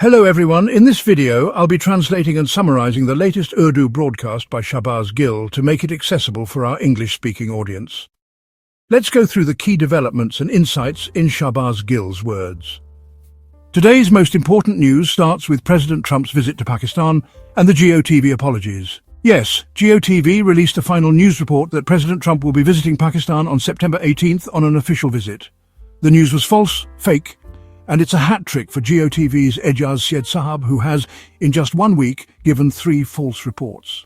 Hello everyone, in this video I'll be translating and summarizing the latest Urdu broadcast by Shahbaz Gill to make it accessible for our English-speaking audience. Let's go through the key developments and insights in Shahbaz Gill's words. Today's most important news starts with President Trump's visit to Pakistan and the GOTV apologies. Yes, GOTV released a final news report that President Trump will be visiting Pakistan on September 18th on an official visit. The news was false, fake, and it's a hat trick for GOTV's Ejaz, who has, in just 1 week, given 3 false reports.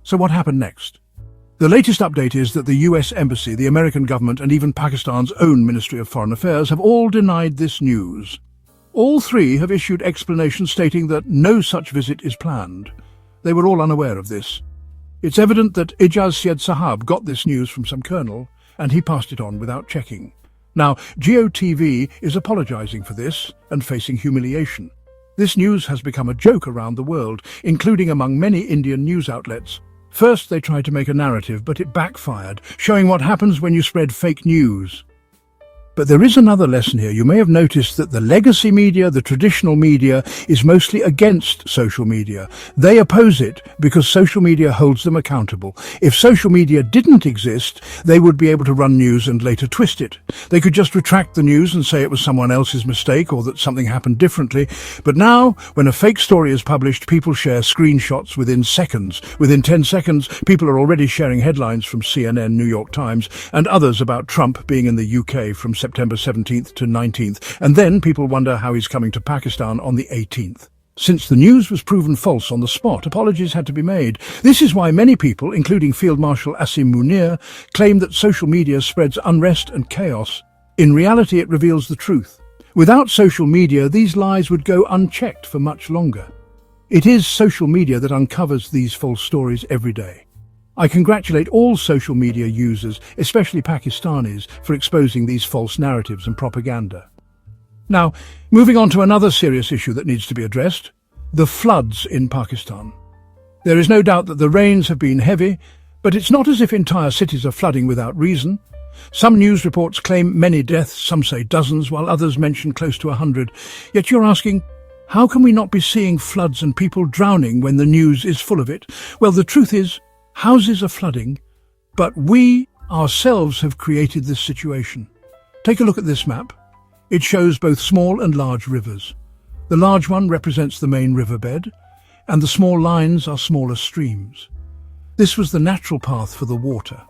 So what happened next? The latest update is that the US Embassy, the American government, and even Pakistan's own Ministry of Foreign Affairs have all denied this news. All 3 have issued explanations stating that no such visit is planned. They were all unaware of this. It's evident that Ejaz got this news from some colonel, and he passed it on without checking. Now, GOTV is apologizing for this and facing humiliation. This news has become a joke around the world, including among many Indian news outlets. First, they tried to make a narrative, but it backfired, showing what happens when you spread fake news. But there is another lesson here. You may have noticed that the legacy media, the traditional media, is mostly against social media. They oppose it because social media holds them accountable. If social media didn't exist, they would be able to run news and later twist it. They could just retract the news and say it was someone else's mistake or that something happened differently. But now, when a fake story is published, people share screenshots within seconds. Within 10 seconds, people are already sharing headlines from CNN, New York Times, and others about Trump being in the UK from September 17th to 19th, and then people wonder how he's coming to Pakistan on the 18th. Since the news was proven false on the spot, apologies had to be made. This is why many people, including Field Marshal Asim Munir, claim that social media spreads unrest and chaos. In reality, it reveals the truth. Without social media, these lies would go unchecked for much longer. It is social media that uncovers these false stories every day. I congratulate all social media users, especially Pakistanis, for exposing these false narratives and propaganda. Now, moving on to another serious issue that needs to be addressed, the floods in Pakistan. There is no doubt that the rains have been heavy, but it's not as if entire cities are flooding without reason. Some news reports claim many deaths, some say dozens, while others mention close to 100. Yet you're asking, how can we not be seeing floods and people drowning when the news is full of it? Well, the truth is, houses are flooding, but we ourselves have created this situation. Take a look at this map. It shows both small and large rivers. The large one represents the main riverbed, and the small lines are smaller streams. This was the natural path for the water.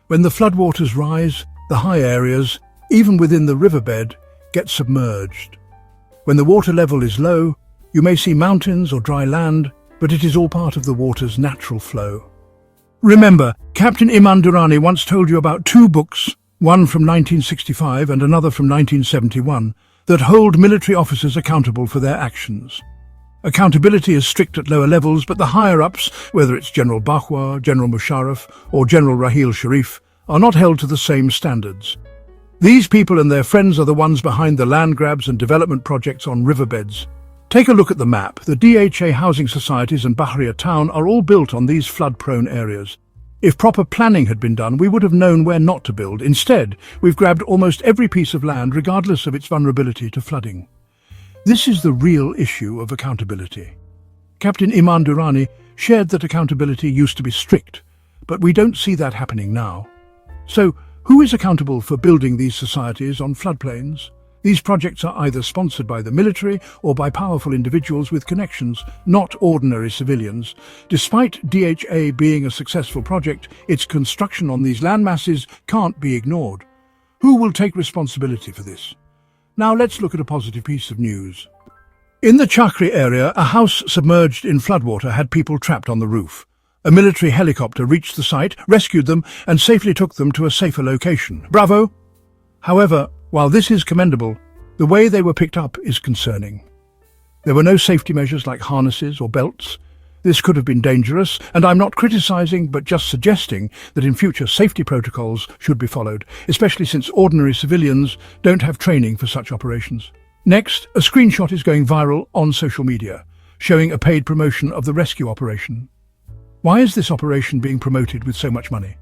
When the floodwaters rise, the high areas, even within the riverbed, get submerged. When the water level is low, you may see mountains or dry land, but it is all part of the water's natural flow. Remember, Captain Imran Durrani once told you about 2 books, one from 1965 and another from 1971, that hold military officers accountable for their actions. Accountability is strict at lower levels, but the higher-ups, whether it's General Bajwa, General Musharraf, or General Raheel Sharif, are not held to the same standards. These people and their friends are the ones behind the land grabs and development projects on riverbeds. Take a look at the map. The DHA housing societies and Bahria town are all built on these flood-prone areas. If proper planning had been done, we would have known where not to build. Instead, we've grabbed almost every piece of land, regardless of its vulnerability to flooding. This is the real issue of accountability. Captain Imran Durrani shared that accountability used to be strict, but we don't see that happening now. So, who is accountable for building these societies on floodplains? These projects are either sponsored by the military or by powerful individuals with connections, not ordinary civilians. Despite DHA being a successful project, its construction on these landmasses can't be ignored. Who will take responsibility for this? Now let's look at a positive piece of news. In the Chakri area, a house submerged in floodwater had people trapped on the roof. A military helicopter reached the site, rescued them, and safely took them to a safer location. Bravo! However, while this is commendable, the way they were picked up is concerning. There were no safety measures like harnesses or belts. This could have been dangerous, and I'm not criticizing but just suggesting that in future safety protocols should be followed, especially since ordinary civilians don't have training for such operations. Next, a screenshot is going viral on social media, showing a paid promotion of the rescue operation. Why is this operation being promoted with so much money?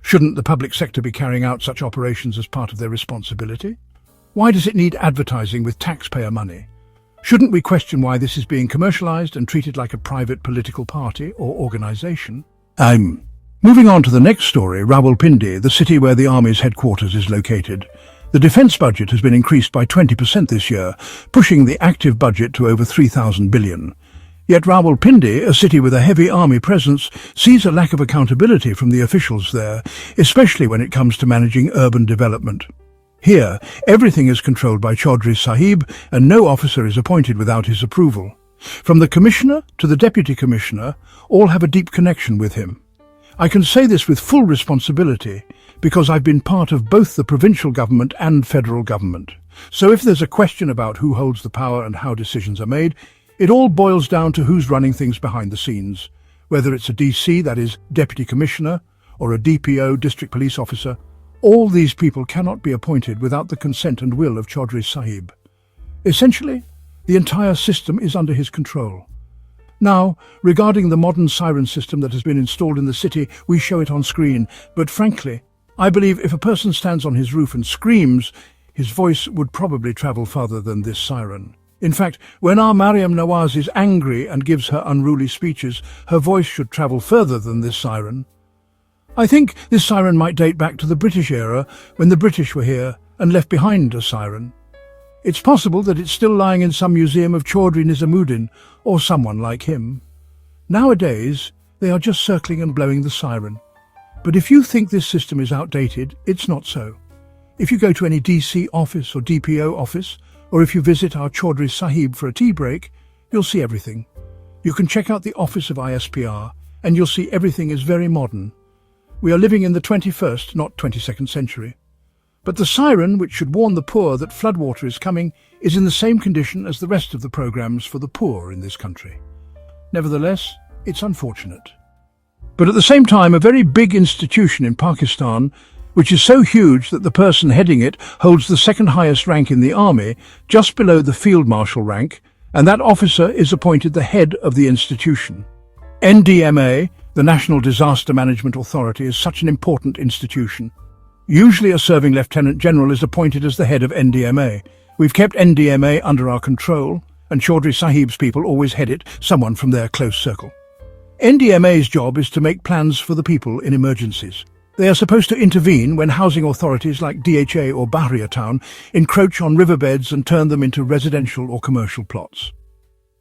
Shouldn't the public sector be carrying out such operations as part of their responsibility? Why does it need advertising with taxpayer money? Shouldn't we question why this is being commercialized and treated like a private political party or organization? Moving on to the next story, Rawalpindi, the city where the army's headquarters is located. The defense budget has been increased by 20% this year, pushing the active budget to over 3,000 billion. Yet Rawalpindi, a city with a heavy army presence, sees a lack of accountability from the officials there, especially when it comes to managing urban development. Here, everything is controlled by Chaudhry Sahib and no officer is appointed without his approval. From the commissioner to the deputy commissioner, all have a deep connection with him. I can say this with full responsibility because I've been part of both the provincial government and federal government. So if there's a question about who holds the power and how decisions are made, it all boils down to who's running things behind the scenes. Whether it's a DC, that is, deputy commissioner, or a DPO, district police officer, all these people cannot be appointed without the consent and will of Chaudhry Sahib. Essentially, the entire system is under his control. Now, regarding the modern siren system that has been installed in the city, we show it on screen, but frankly, I believe if a person stands on his roof and screams, his voice would probably travel farther than this siren. In fact, when our Mariam Nawaz is angry and gives her unruly speeches, her voice should travel further than this siren. I think this siren might date back to the British era, when the British were here and left behind a siren. It's possible that it's still lying in some museum of Chaudhry Nizamuddin or someone like him. Nowadays, they are just circling and blowing the siren. But if you think this system is outdated, it's not so. If you go to any DC office or DPO office, or if you visit our Chaudhry Sahib for a tea break, you'll see everything. You can check out the office of ISPR, and you'll see everything is very modern. We are living in the 21st, not 22nd century. But the siren, which should warn the poor that floodwater is coming, is in the same condition as the rest of the programs for the poor in this country. Nevertheless, it's unfortunate. But at the same time, a very big institution in Pakistan, which is so huge that the person heading it holds the second highest rank in the army, just below the field marshal rank, and that officer is appointed the head of the institution. NDMA, the National Disaster Management Authority, is such an important institution. Usually a serving Lieutenant General is appointed as the head of NDMA. We've kept NDMA under our control, and Chaudhry Sahib's people always head it, someone from their close circle. NDMA's job is to make plans for the people in emergencies. They are supposed to intervene when housing authorities like DHA or Bahria Town encroach on riverbeds and turn them into residential or commercial plots.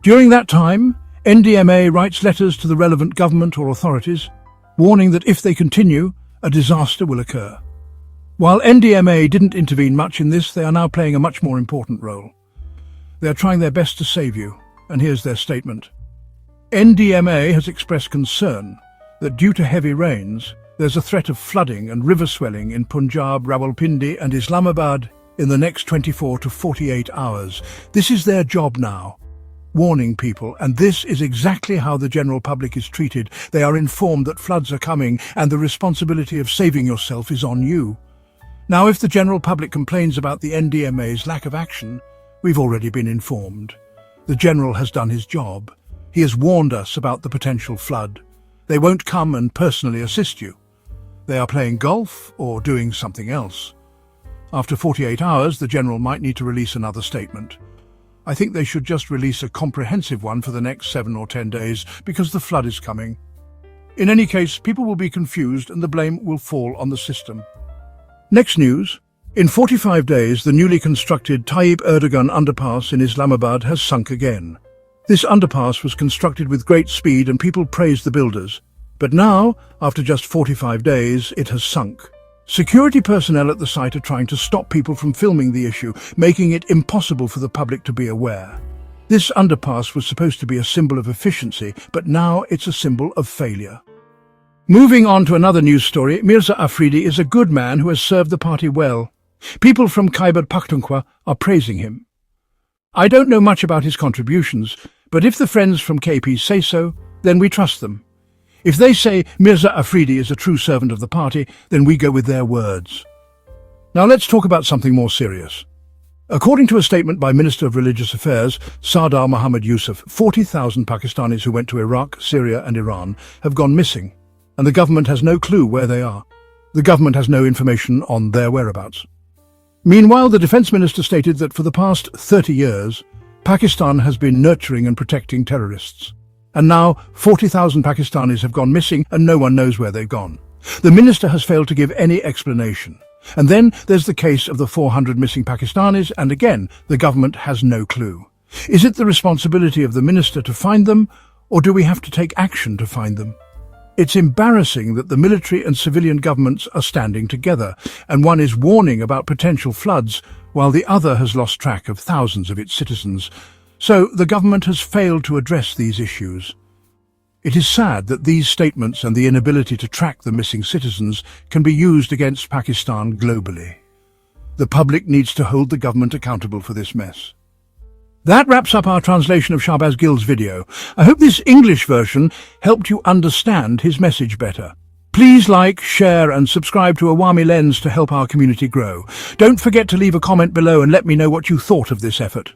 During that time, NDMA writes letters to the relevant government or authorities, warning that if they continue, a disaster will occur. While NDMA didn't intervene much in this, they are now playing a much more important role. They are trying their best to save you, and here's their statement. NDMA has expressed concern that due to heavy rains, there's a threat of flooding and river swelling in Punjab, Rawalpindi and Islamabad in the next 24 to 48 hours. This is their job now, warning people, and this is exactly how the general public is treated. They are informed that floods are coming and the responsibility of saving yourself is on you. Now, if the general public complains about the NDMA's lack of action, we've already been informed. The general has done his job. He has warned us about the potential flood. They won't come and personally assist you. They are playing golf or doing something else. After 48 hours, the general might need to release another statement. I think they should just release a comprehensive one for the next 7 or 10 days because the flood is coming. In any case, people will be confused and the blame will fall on the system. Next news. In 45 days, the newly constructed Tayyip Erdogan underpass in Islamabad has sunk again. This underpass was constructed with great speed and people praised the builders. But now, after just 45 days, it has sunk. Security personnel at the site are trying to stop people from filming the issue, making it impossible for the public to be aware. This underpass was supposed to be a symbol of efficiency, but now it's a symbol of failure. Moving on to another news story, Mirza Afridi is a good man who has served the party well. People from Khyber Pakhtunkhwa are praising him. I don't know much about his contributions, but if the friends from KP say so, then we trust them. If they say Mirza Afridi is a true servant of the party, then we go with their words. Now let's talk about something more serious. According to a statement by Minister of Religious Affairs, Sardar Mohammad Yusuf, 40,000 Pakistanis who went to Iraq, Syria and Iran have gone missing, and the government has no clue where they are. The government has no information on their whereabouts. Meanwhile, the Defence Minister stated that for the past 30 years, Pakistan has been nurturing and protecting terrorists. And now 40,000 Pakistanis have gone missing and no one knows where they've gone. The minister has failed to give any explanation. And then there's the case of the 400 missing Pakistanis, and again, the government has no clue. Is it the responsibility of the minister to find them, or do we have to take action to find them? It's embarrassing that the military and civilian governments are standing together, and one is warning about potential floods, while the other has lost track of thousands of its citizens. So the government has failed to address these issues. It is sad that these statements and the inability to track the missing citizens can be used against Pakistan globally. The public needs to hold the government accountable for this mess. That wraps up our translation of Shahbaz Gill's video. I hope this English version helped you understand his message better. Please like, share and subscribe to Awami Lens to help our community grow. Don't forget to leave a comment below and let me know what you thought of this effort.